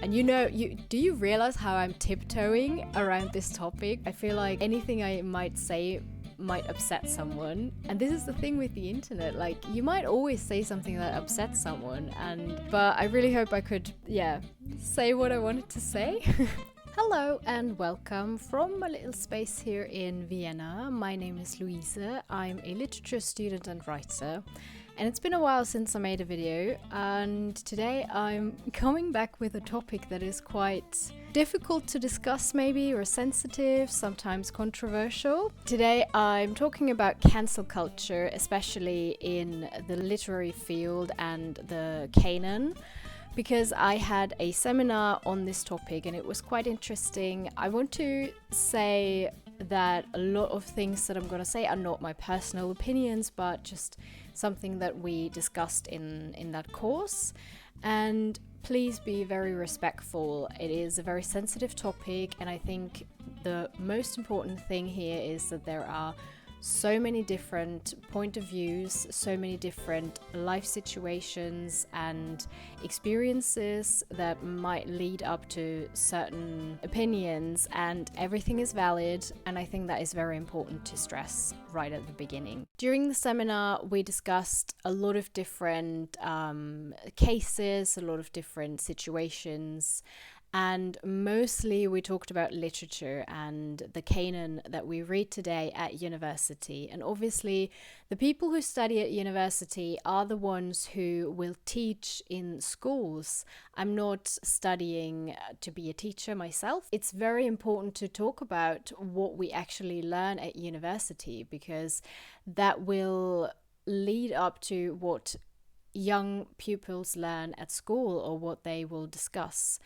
And do you realize how I'm tiptoeing around this topic? I feel like anything I might say might upset someone. And this is the thing with the internet, like you might always say something that upsets someone, but I really hope I could say what I wanted to say. Hello and welcome from a little space here in Vienna. My name is Luise. I'm a literature student and writer. And it's been a while since I made a video, and today I'm coming back with a topic that is quite difficult to discuss maybe, or sensitive, sometimes controversial. Today I'm talking about cancel culture, especially in the literary field and the canon, because I had a seminar on this topic and it was quite interesting. I want to say that a lot of things that I'm going to say are not my personal opinions, but just something that we discussed in that course. And please be very respectful. It is a very sensitive topic, and I think the most important thing here is that there are so many different point of views, so many different life situations and experiences that might lead up to certain opinions, and everything is valid, and I think that is very important to stress right at the beginning. During the seminar, we discussed a lot of different cases, a lot of different situations, and mostly we talked about literature and the canon that we read today at university. And obviously, the people who study at university are the ones who will teach in schools. I'm not studying to be a teacher myself. It's very important to talk about what we actually learn at university, because that will lead up to what young pupils learn at school or what they will discuss.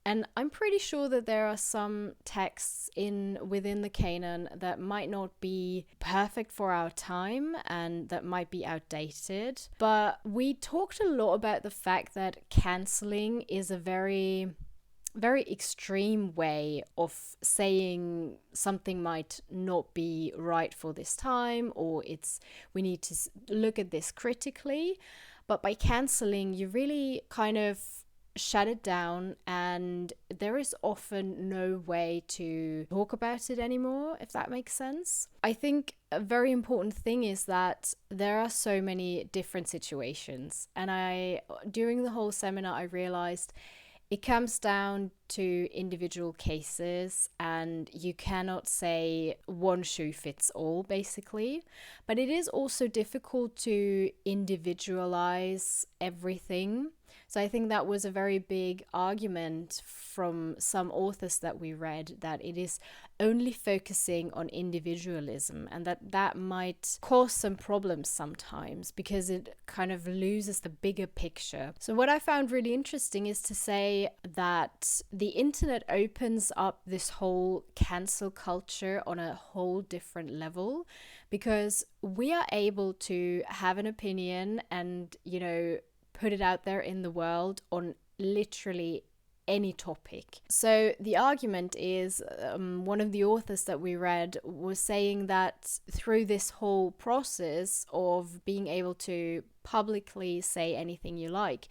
And I'm pretty sure that there are some texts within the canon that might not be perfect for our time and that might be outdated. But we talked a lot about the fact that canceling is a very, very extreme way of saying something might not be right for this time, or we need to look at this critically. But by canceling, you really kind of shut it down, and there is often no way to talk about it anymore, if that makes sense. I think a very important thing is that there are so many different situations, and during the whole seminar I realized it comes down to individual cases, and you cannot say one shoe fits all, basically. But it is also difficult to individualize everything. So I think that was a very big argument from some authors that we read, that it is only focusing on individualism, and that might cause some problems sometimes because it kind of loses the bigger picture. So what I found really interesting is to say that the internet opens up this whole cancel culture on a whole different level, because we are able to have an opinion and, put it out there in the world on literally any topic. So the argument is, one of the authors that we read was saying that through this whole process of being able to publicly say anything you like,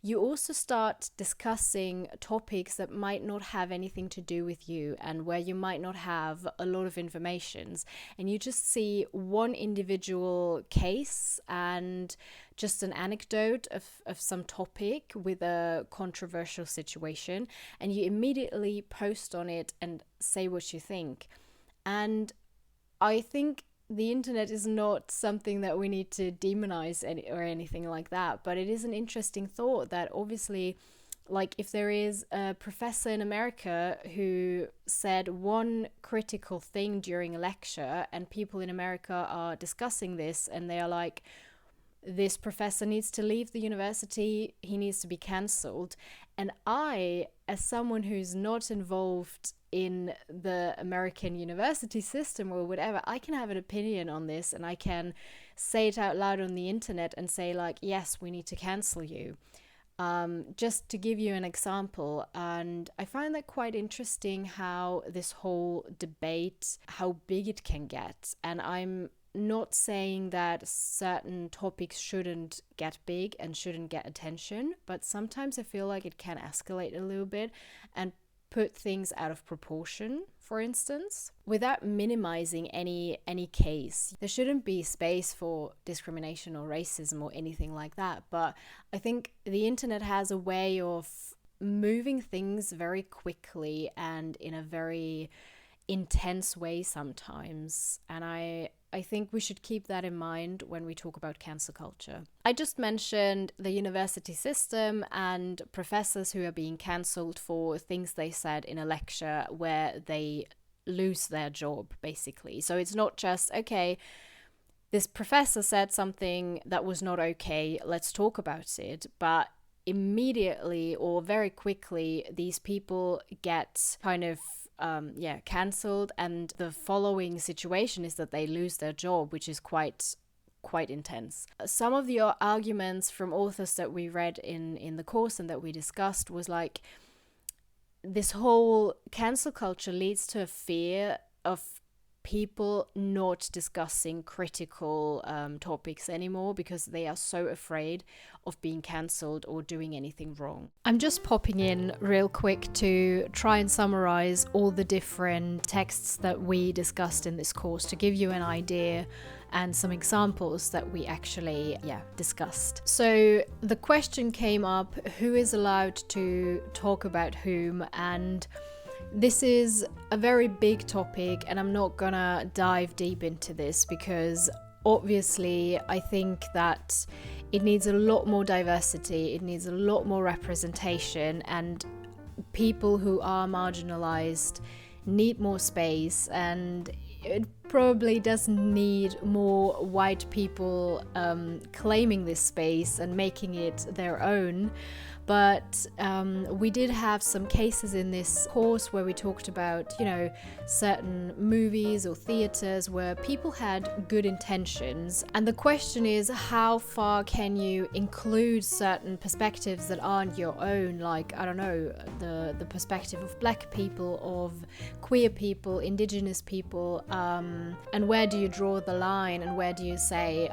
you also start discussing topics that might not have anything to do with you and where you might not have a lot of information. And you just see one individual case and just an anecdote of some topic with a controversial situation, and you immediately post on it and say what you think. And I think the internet is not something that we need to demonize or anything like that, but it is an interesting thought that obviously, like, if there is a professor in America who said one critical thing during a lecture and people in America are discussing this and they are like, this professor needs to leave the university, he needs to be cancelled. And I, as someone who's not involved in the American university system or whatever, I can have an opinion on this, and I can say it out loud on the internet and say, like, yes, we need to cancel you. Just to give you an example, and I find that quite interesting how this whole debate, how big it can get. And I'm not saying that certain topics shouldn't get big and shouldn't get attention, but sometimes I feel like it can escalate a little bit and put things out of proportion, for instance, without minimizing any case. There shouldn't be space for discrimination or racism or anything like that, but I think the internet has a way of moving things very quickly and in a very intense way sometimes, and I think we should keep that in mind when we talk about cancel culture. I just mentioned the university system and professors who are being cancelled for things they said in a lecture where they lose their job, basically. So it's not just, okay, this professor said something that was not okay, let's talk about it, but immediately or very quickly these people get kind of cancelled, and the following situation is that they lose their job, which is quite intense. Some of the arguments from authors that we read in the course and that we discussed was like, this whole cancel culture leads to a fear of people not discussing critical topics anymore because they are so afraid of being cancelled or doing anything wrong. I'm just popping in real quick to try and summarize all the different texts that we discussed in this course to give you an idea and some examples that we actually discussed. So the question came up, who is allowed to talk about whom? And this is a very big topic, and I'm not gonna dive deep into this because obviously I think that it needs a lot more diversity, it needs a lot more representation, and people who are marginalized need more space, and it probably doesn't need more white people claiming this space and making it their own. But we did have some cases in this course where we talked about, certain movies or theaters where people had good intentions. And the question is, how far can you include certain perspectives that aren't your own? Like, I don't know, the perspective of Black people, of queer people, Indigenous people, and where do you draw the line, and where do you say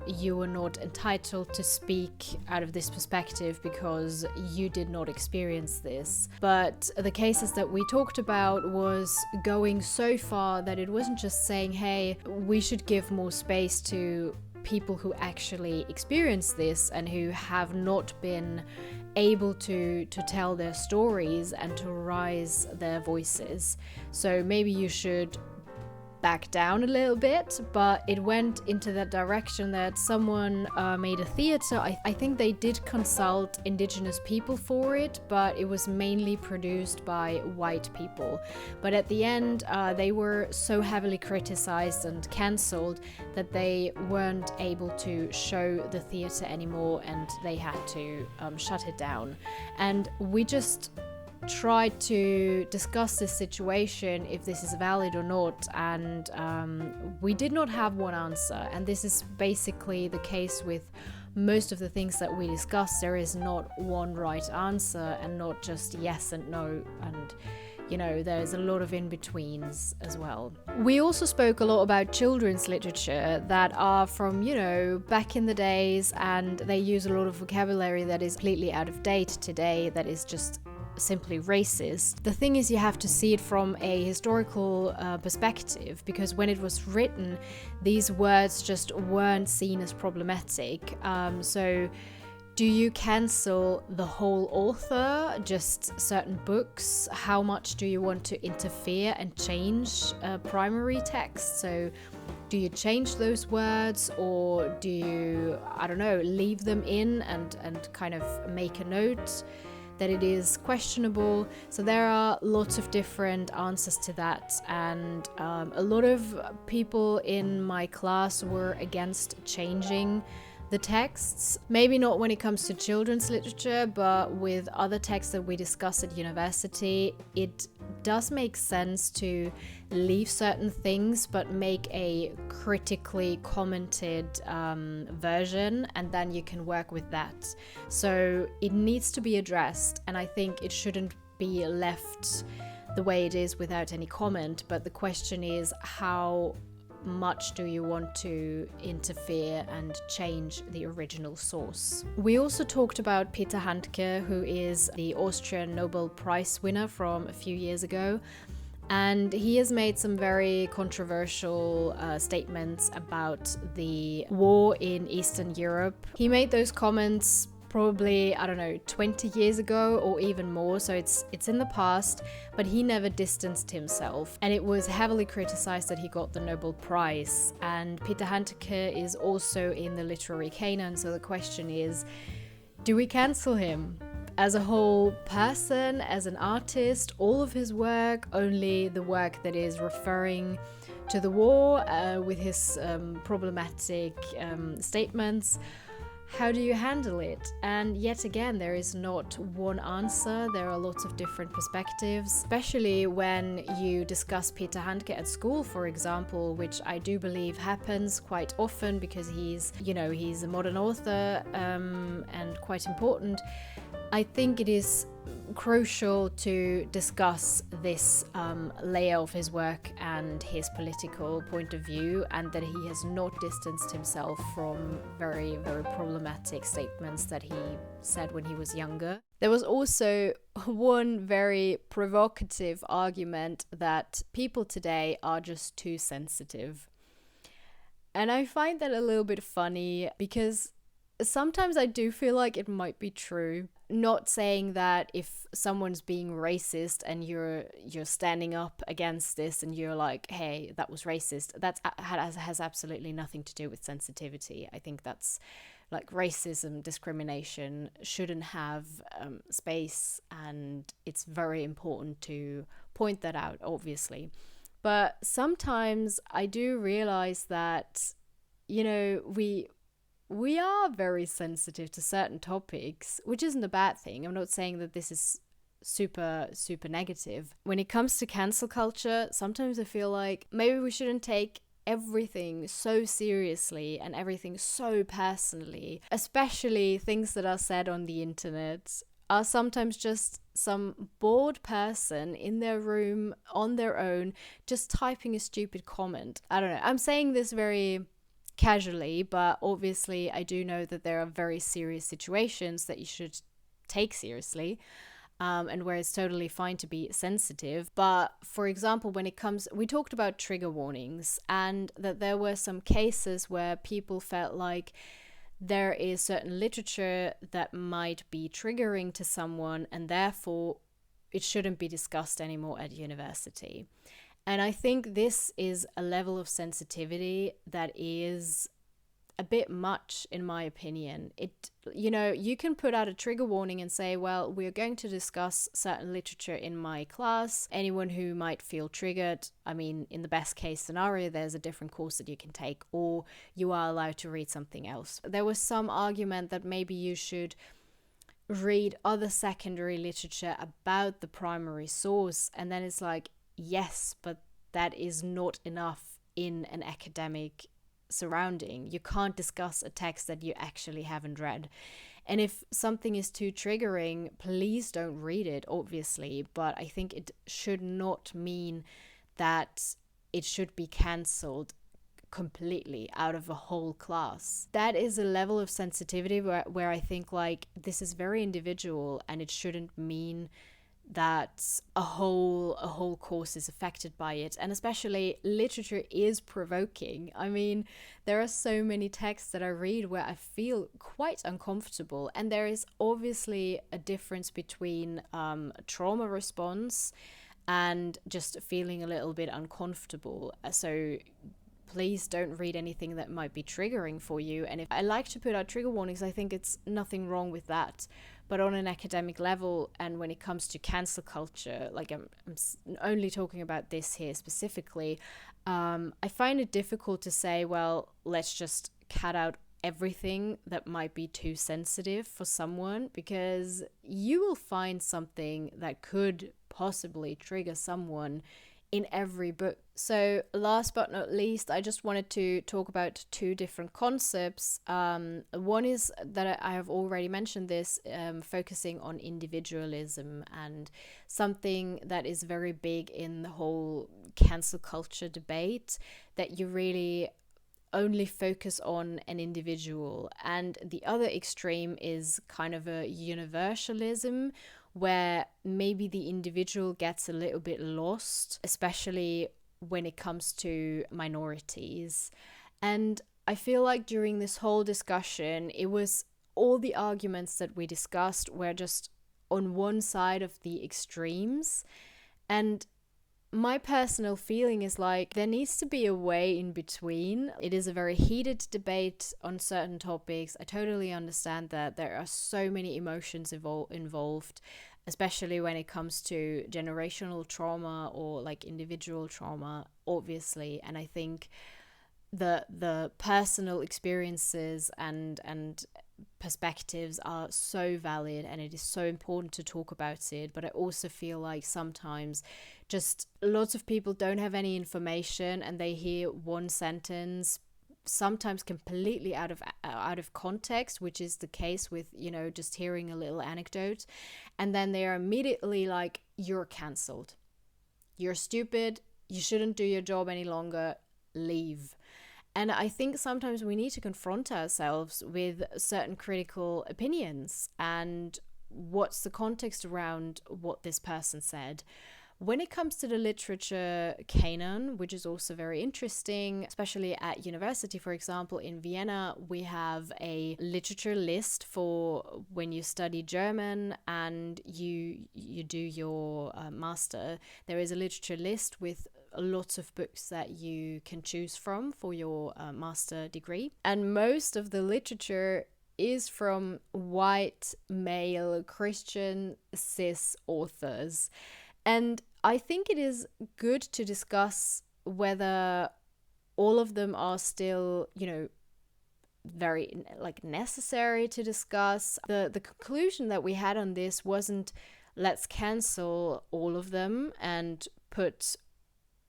you are not entitled to speak out of this perspective because you did not experience this. But the cases that we talked about was going so far that it wasn't just saying, hey, we should give more space to people who actually experience this and who have not been able to tell their stories and to raise their voices. So maybe you should back down a little bit, but it went into that direction that someone made a theater. I think they did consult Indigenous people for it, but it was mainly produced by white people. But at the end, they were so heavily criticized and cancelled that they weren't able to show the theater anymore, and they had to shut it down. And we just tried to discuss this situation, if this is valid or not, and we did not have one answer. And this is basically the case with most of the things that we discussed. There is not one right answer, and not just yes and no, and there's a lot of in-betweens as well. We also spoke a lot about children's literature that are from, back in the days, and they use a lot of vocabulary that is completely out of date today, that is just simply racist. The thing is, you have to see it from a historical perspective, because when it was written, these words just weren't seen as problematic. So do you cancel the whole author, just certain books? How much do you want to interfere and change primary text? So do you change those words, or do you, leave them in and kind of make a note that it is questionable? So there are lots of different answers to that, and a lot of people in my class were against changing the texts. Maybe not when it comes to children's literature, but with other texts that we discuss at university, it does make sense to leave certain things but make a critically commented version, and then you can work with that. So it needs to be addressed, and I think it shouldn't be left the way it is without any comment. But the question is, how much do you want to interfere and change the original source? We also talked about Peter Handke, who is the Austrian Nobel Prize winner from a few years ago. And he has made some very controversial statements about the war in Eastern Europe. He made those comments probably, 20 years ago or even more, so it's in the past, but he never distanced himself. And it was heavily criticized that he got the Nobel Prize. And Peter Handke is also in the literary canon, so the question is, do we cancel him? As a whole person, as an artist, all of his work, only the work that is referring to the war with his problematic statements? How do you handle it? And yet again, there is not one answer. There are lots of different perspectives, especially when you discuss Peter Handke at school, for example, which I do believe happens quite often because he's a modern author and quite important. I think it is crucial to discuss this layer of his work and his political point of view, and that he has not distanced himself from very, very problematic statements that he said when he was younger. There was also one very provocative argument that people today are just too sensitive. And I find that a little bit funny because sometimes I do feel like it might be true. Not saying that if someone's being racist and you're standing up against this and you're like, hey, that was racist, that has absolutely nothing to do with sensitivity. I think that's like racism, discrimination shouldn't have space, and it's very important to point that out, obviously. But sometimes I do realize that, we are very sensitive to certain topics, which isn't a bad thing. I'm not saying that this is super, super negative. When it comes to cancel culture, sometimes I feel like maybe we shouldn't take everything so seriously and everything so personally, especially things that are said on the internet are sometimes just some bored person in their room on their own, just typing a stupid comment. I don't know. I'm saying this very casually, but obviously I do know that there are very serious situations that you should take seriously, and where it's totally fine to be sensitive. But for example, we talked about trigger warnings, and that there were some cases where people felt like there is certain literature that might be triggering to someone, and therefore it shouldn't be discussed anymore at university. And I think this is a level of sensitivity that is a bit much, in my opinion. You can put out a trigger warning and say, well, we're going to discuss certain literature in my class. Anyone who might feel triggered, in the best case scenario, there's a different course that you can take, or you are allowed to read something else. There was some argument that maybe you should read other secondary literature about the primary source, and then it's like, yes, but that is not enough in an academic surrounding. You can't discuss a text that you actually haven't read. And if something is too triggering, please don't read it, obviously. But I think it should not mean that it should be cancelled completely out of a whole class. That is a level of sensitivity where I think like this is very individual, and it shouldn't mean that a whole course is affected by it. And especially literature is provoking. There are so many texts that I read where I feel quite uncomfortable, and there is obviously a difference between trauma response and just feeling a little bit uncomfortable. So please don't read anything that might be triggering for you. And if I like to put out trigger warnings, I think it's nothing wrong with that. But on an academic level, and when it comes to cancel culture, like I'm only talking about this here specifically, I find it difficult to say, well, let's just cut out everything that might be too sensitive for someone, because you will find something that could possibly trigger someone in every book. So last but not least, I just wanted to talk about two different concepts. One is that I have already mentioned this, focusing on individualism, and something that is very big in the whole cancel culture debate, that you really only focus on an individual. And the other extreme is kind of a universalism, where maybe the individual gets a little bit lost, especially when it comes to minorities. And I feel like during this whole discussion, it was all the arguments that we discussed were just on one side of the extremes. And my personal feeling is like there needs to be a way in between. It is a very heated debate on certain topics. I totally understand that there are so many emotions involved, especially when it comes to generational trauma or like individual trauma, obviously. And I think the personal experiences and perspectives are so valid, and it is so important to talk about it. But I also feel like sometimes just lots of people don't have any information, and they hear one sentence, sometimes completely out of context, which is the case with, you know, just hearing a little anecdote, and then they are immediately like, you're cancelled, you're stupid, you shouldn't do your job any longer, leave. And I think sometimes we need to confront ourselves with certain critical opinions and what's the context around what this person said. When it comes to the literature canon, which is also very interesting, especially at university, for example, in Vienna, we have a literature list for when you study German and you do your master. There is a literature list with lots of books that you can choose from for your master degree. And most of the literature is from white, male, Christian, cis authors. And I think it is good to discuss whether all of them are still, you know, very like necessary to discuss. The conclusion that we had on this wasn't let's cancel all of them and put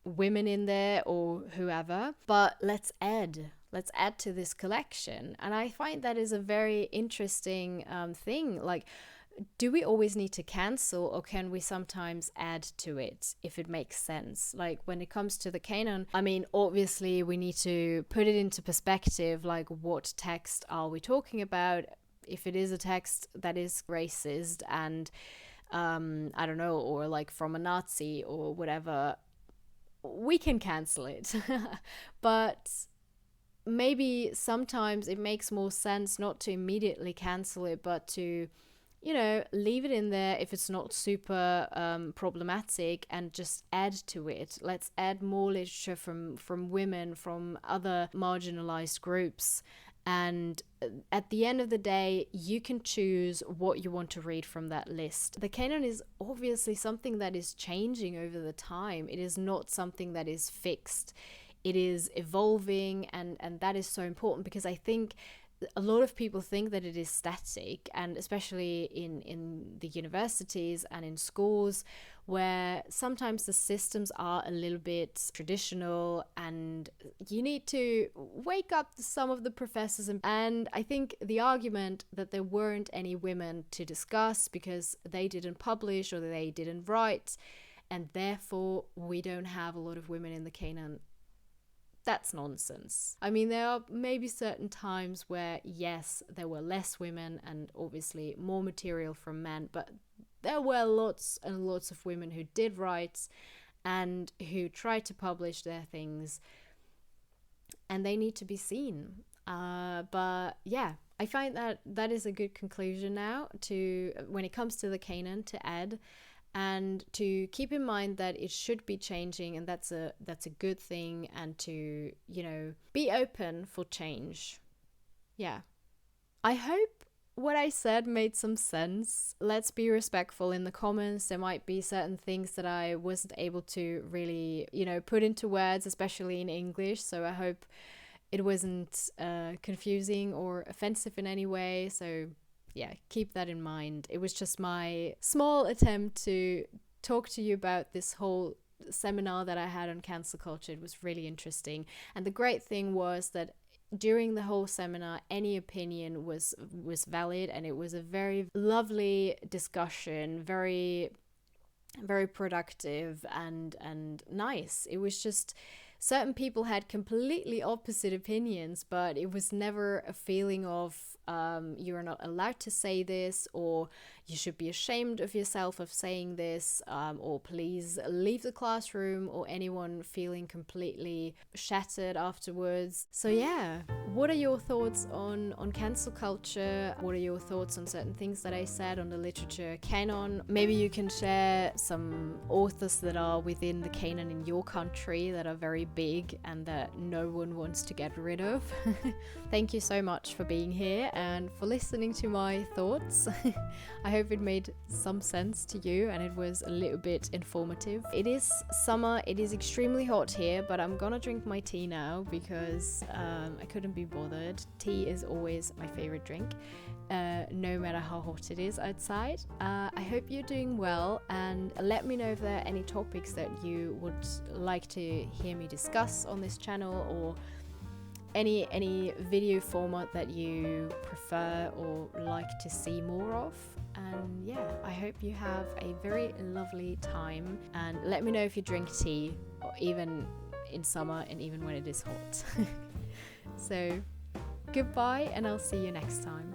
women in there or whoever, but let's add to this collection. And I find that is a very interesting thing. Like, do we always need to cancel, or can we sometimes add to it if it makes sense? Like when it comes to the canon, I mean, obviously we need to put it into perspective, like what text are we talking about? If it is a text that is racist and I don't know, or like from a Nazi or whatever, we can cancel it. But maybe sometimes it makes more sense not to immediately cancel it, but to, you know, leave it in there if it's not super problematic, and just add to it. Let's add more literature from women, from other marginalized groups. And at the end of the day, you can choose what you want to read from that list. The canon is obviously something that is changing over the time. It is not something that is fixed. It is evolving, and that is so important, because I think a lot of people think that it is static, and especially in the universities and in schools, where sometimes the systems are a little bit traditional, and you need to wake up some of the professors. And I think the argument that there weren't any women to discuss because they didn't publish or they didn't write, and therefore we don't have a lot of women in the canon, that's nonsense. I mean, there are maybe certain times where, yes, there were less women and obviously more material from men, but there were lots and lots of women who did write and who tried to publish their things, and they need to be seen. But yeah, I find that is a good conclusion now to, when it comes to the canon, to add, and to keep in mind that it should be changing, and that's a good thing, and to, you know, be open for change. Yeah. I hope what I said made some sense. Let's be respectful in the comments. There might be certain things that I wasn't able to really, you know, put into words, especially in English. So I hope it wasn't confusing or offensive in any way. So yeah, keep that in mind. It was just my small attempt to talk to you about this whole seminar that I had on cancel culture. It was really interesting. And the great thing was that during the whole seminar, any opinion was valid, and it was a very lovely discussion, very productive and nice. It was just certain people had completely opposite opinions, but it was never a feeling of you're not allowed to say this, or you should be ashamed of yourself of saying this, or please leave the classroom, or anyone feeling completely shattered afterwards. So yeah, what are your thoughts on cancel culture? What are your thoughts on certain things that I said on the literature canon? Maybe you can share some authors that are within the canon in your country that are very big and that no one wants to get rid of. Thank you so much for being here and for listening to my thoughts. I hope it made some sense to you and it was a little bit informative. It is summer, it is extremely hot here, but I'm gonna drink my tea now because I couldn't be bothered. Tea is always my favorite drink, no matter how hot it is outside. I hope you're doing well, and let me know if there are any topics that you would like to hear me discuss on this channel, or any video format that you prefer or like to see more of. And yeah, I hope you have a very lovely time, and let me know if you drink tea, or even in summer and even when it is hot. So goodbye, and I'll see you next time.